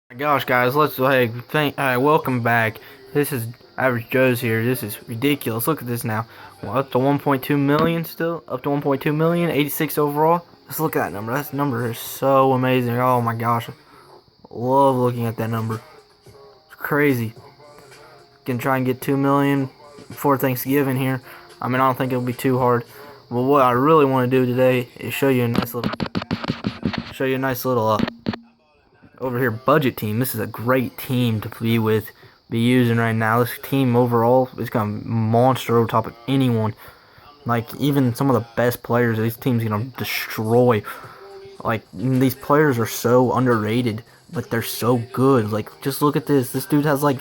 My gosh, guys, welcome back. This is Average Joe's here. This is ridiculous. Look at this now. Well, up to 1.2 million still. Up to 1.2 million, 86 overall. Let's look at that number. That number is so amazing. Oh my gosh. Love looking at that number. It's crazy. Can try and get 2 million before Thanksgiving here. I mean, I don't think it'll be too hard. But what I really want to do today is show you a nice little over here budget team. This is a great team to be using right now. This team overall is gonna monster over top of anyone. Like even some of the best players, these teams gonna destroy. Like these players are so underrated, but they're so good. Like just look at this. This dude has like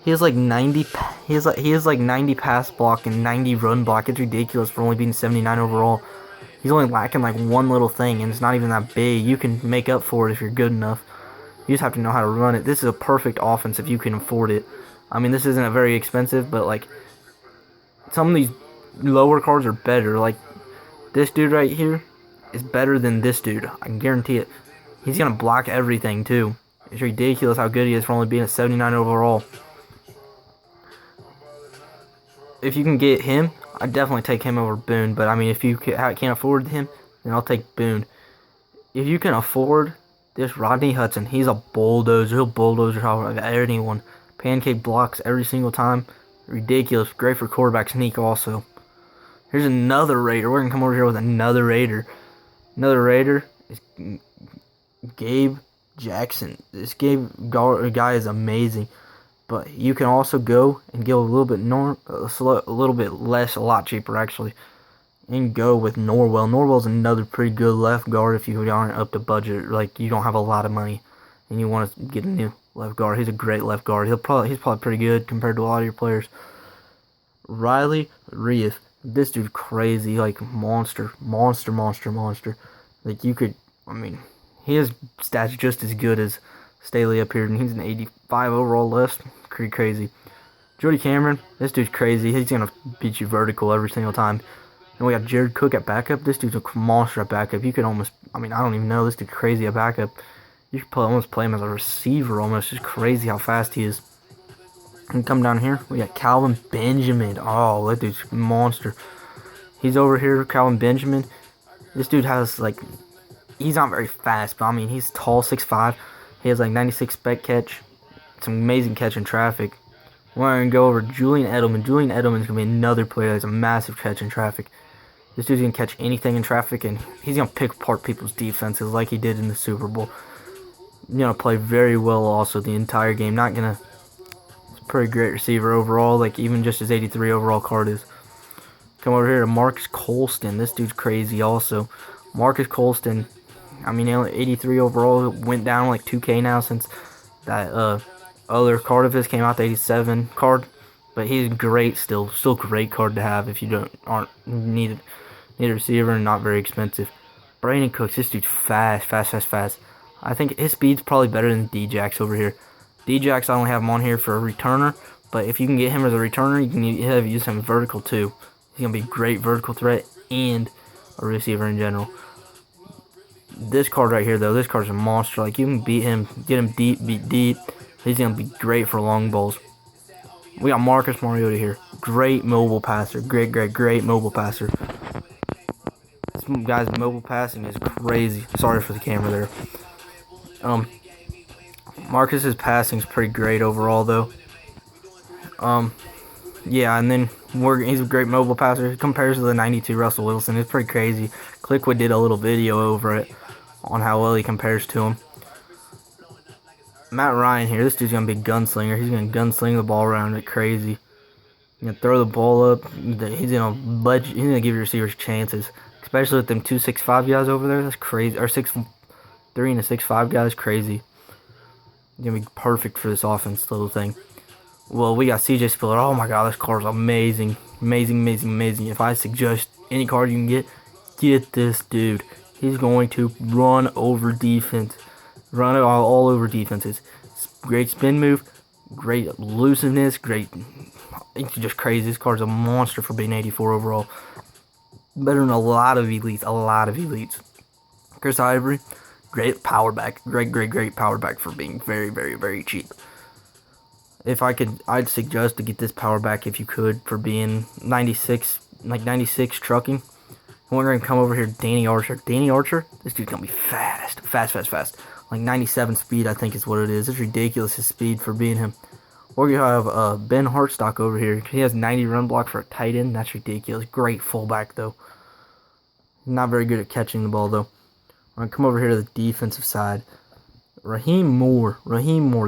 he has like 90 he has like 90 pass block and 90 run block. It's ridiculous for only being 79 overall. He's only lacking like one little thing, and it's not even that big. You can make up for it if you're good enough. You just have to know how to run it. This is a perfect offense if you can afford it. I mean, this isn't a very expensive, but like some of these lower cards are better. Like this dude right here is better than this dude. I can guarantee it. He's gonna block everything too. It's ridiculous how good he is for only being a 79 overall. If you can get him, I'd definitely take him over Boone. But I mean, if you can't afford him, then I'll take Boone. If you can afford this Rodney Hudson, he's a bulldozer. He'll bulldozer anyone. Pancake blocks every single time. Ridiculous. Great for quarterback sneak also. Here's another Raider. We're going to come over here with another Raider. Another Raider is Gabe Jackson. This guy is amazing. But you can also go and get a little bit less, a lot cheaper actually, and go with Norwell. Norwell's another pretty good left guard if you aren't up to budget, like you don't have a lot of money and you want to get a new left guard. He's a great left guard. He's probably pretty good compared to a lot of your players. Riley Reef, this dude's crazy, like monster. Like I mean, his stats just as good as Staley up here, and he's an 85 overall list. Pretty crazy. Jody Cameron, this dude's crazy. He's gonna beat you vertical every single time. And we got Jared Cook at backup. This dude's a monster at backup. You could almost, I mean, I don't even know. This dude's crazy at backup. You could almost play him as a receiver almost. It's crazy how fast he is. And come down here, we got Calvin Benjamin. Oh, that dude's a monster. He's over here, Calvin Benjamin. This dude has, like, he's not very fast, but I mean, he's tall, 6'5". He has, like, 96 spec catch. Some amazing catch in traffic. We're going to go over Julian Edelman. Julian Edelman's going to be another player that's a massive catch in traffic. This dude's going to catch anything in traffic, and he's going to pick apart people's defenses like he did in the Super Bowl. He's going to play very well also the entire game. He's a pretty great receiver overall, like even just his 83 overall card is. Come over here to Marcus Colston. This dude's crazy also. Marcus Colston, I mean, 83 overall, went down like 2K now since that other card of his came out, the 87 card, but he's great still great card to have if you aren't need a receiver and not very expensive. Brandon Cooks, this dude's fast. I think his speed's probably better than D-Jax over here. D-Jax, I only have him on here for a returner, but if you can get him as a returner, you can use him vertical too. He's gonna be a great vertical threat and a receiver in general. This card right here, though, this card's a monster. Like, you can beat him, get him deep, beat deep. He's going to be great for long balls. We got Marcus Mariota here. Great mobile passer. Great mobile passer. This guy's mobile passing is crazy. Sorry for the camera there. Marcus's passing is pretty great overall, though. Yeah, and then he's a great mobile passer. He compares to the 92 Russell Wilson. It's pretty crazy. Clickwood did a little video over it on how well he compares to him. Matt Ryan here. This dude's going to be a gunslinger. He's going to gunsling the ball around like crazy. He's going to throw the ball up. He's going to give your receivers chances. Especially with them 2'6'5" guys over there. That's crazy. Or 6'3" and a 6'5" guys. Crazy. He's going to be perfect for this offense little thing. Well, we got CJ Spiller. Oh my god, this card's amazing. Amazing. If I suggest any card you can get this dude. He's going to run over defense. Run it all over defenses. Great spin move. Great elusiveness. It's just crazy. This card's a monster for being 84 overall. Better than a lot of elites. Chris Ivory. great power back. Great power back for being very cheap. If I could, I'd suggest to get this power back if you could for being 96, like 96 trucking. We're going to come over here, Danny Archer. Danny Archer, this dude's going to be fast. Like 97 speed, I think is what it is. It's ridiculous, his speed for being him. Or you have Ben Hartstock over here. He has 90 run block for a tight end. That's ridiculous. Great fullback, though. Not very good at catching the ball, though. I'm going to come over here to the defensive side. Raheem Moore.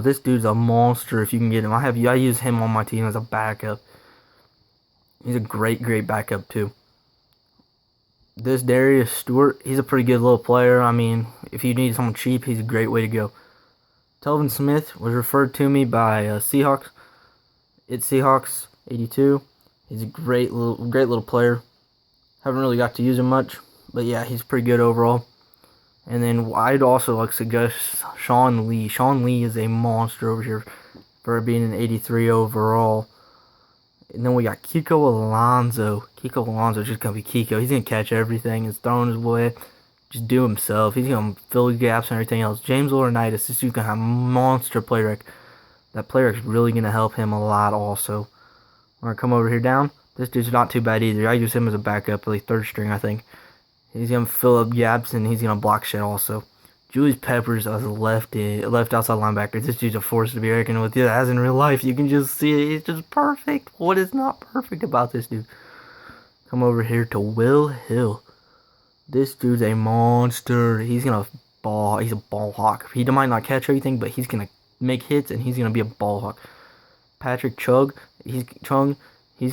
This dude's a monster if you can get him. I use him on my team as a backup. He's a great backup, too. This Darius Stewart, he's a pretty good little player. I mean, if you need someone cheap, he's a great way to go. Telvin Smith was referred to me by Seahawks. It's Seahawks 82. He's a great little player. Haven't really got to use him much, but yeah, he's pretty good overall. And then I'd also like suggest Sean Lee. Sean Lee is a monster over here for being an 83 overall. And then we got Kiko Alonso. Kiko Alonso's just going to be Kiko. He's going to catch everything. He's throwing his way. Just do himself. He's going to fill the gaps and everything else. James Laurinaitis, this dude's going to have monster play rec. That play rec's really going to help him a lot also. We're going to come over here down. This dude's not too bad either. I use him as a backup, like third string, I think. He's going to fill up gaps and he's going to block shit also. Julius Peppers as a left outside linebacker. This dude's a force to be reckoned with. Yeah, as in real life, you can just see it. He's just perfect. What is not perfect about this dude? Come over here to Will Hill. This dude's a monster. He's a ball hawk. He might not catch everything, but he's gonna make hits and he's gonna be a ball hawk. Patrick Chung, he's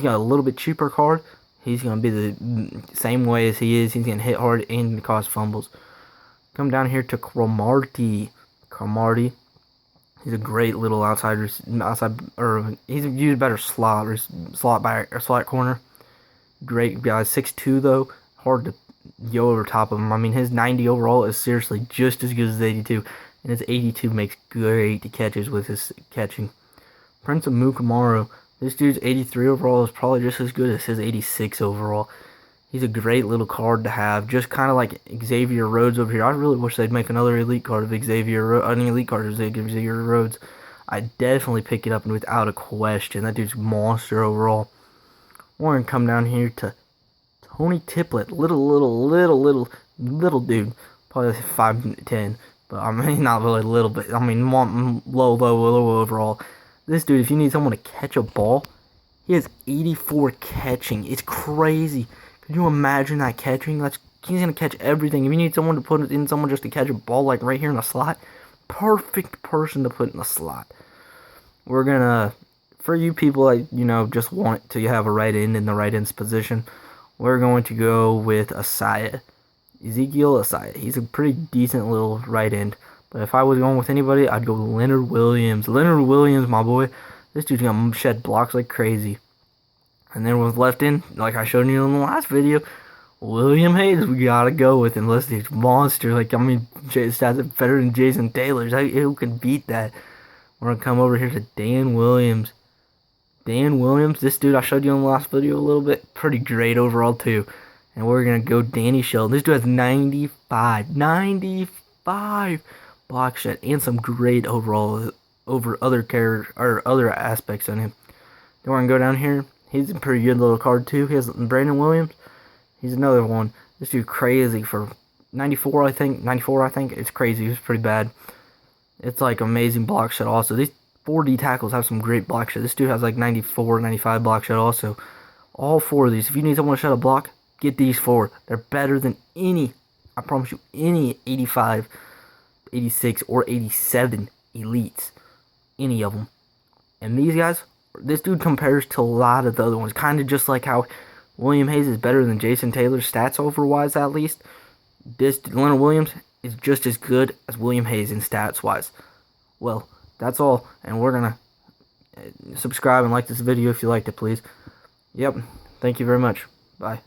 got a little bit cheaper card. He's gonna be the same way as he is. He's gonna hit hard and cause fumbles. Come down here to Cromartie. He's a great little he's used better slot corner. Great guy, 6'2" though. Hard to go over top of him. I mean, his 90 overall is seriously just as good as 82, and his 82 makes great catches with his catching. Prince of Mukamaro. This dude's 83 overall is probably just as good as his 86 overall. He's a great little card to have, just kind of like Xavier Rhodes over here. I really wish they'd make another elite card of elite card of Xavier Rhodes. I'd definitely pick it up, and without a question, that dude's monster overall. We're gonna come down here to Tony Tippett, little dude, probably 5'10", but I mean not really little, but I mean low overall. This dude, if you need someone to catch a ball, he has 84 catching. It's crazy. Could you imagine that catching? He's going to catch everything. If you need someone to put in someone just to catch a ball, like right here in the slot, perfect person to put in the slot. We're going to, for you people that, just want to have a right end in the right end's position, we're going to go with Ezekiel Asaya. He's a pretty decent little right end. But if I was going with anybody, I'd go Leonard Williams. Leonard Williams, my boy. This dude's going to shed blocks like crazy. And then with left end, like I showed you in the last video, William Hayes, we gotta go with him. Unless he's monster. Stats are better than Jason Taylor's. Who can beat that? We're gonna come over here to Dan Williams. Dan Williams, this dude I showed you in the last video a little bit, pretty great overall too. And we're gonna go Danny Shelton. This dude has 95 block shed and some great overall over other aspects on him. Then we're gonna go down here. He's a pretty good little card too. He has Brandon Williams. He's another one. This dude crazy for 94, I think. It's crazy. It's pretty bad. It's like amazing block shed also. These 4D tackles have some great block shed. This dude has like 94, 95 block shed also. All four of these. If you need someone to shed a block, get these four. They're better than any, I promise you, any 85, 86, or 87 elites. Any of them. And these guys, this dude compares to a lot of the other ones. Kind of just like how William Hayes is better than Jason Taylor's stats over-wise, at least. This Leonard Williams is just as good as William Hayes in stats-wise. Well, that's all. And we're going to subscribe and like this video if you liked it, please. Yep. Thank you very much. Bye.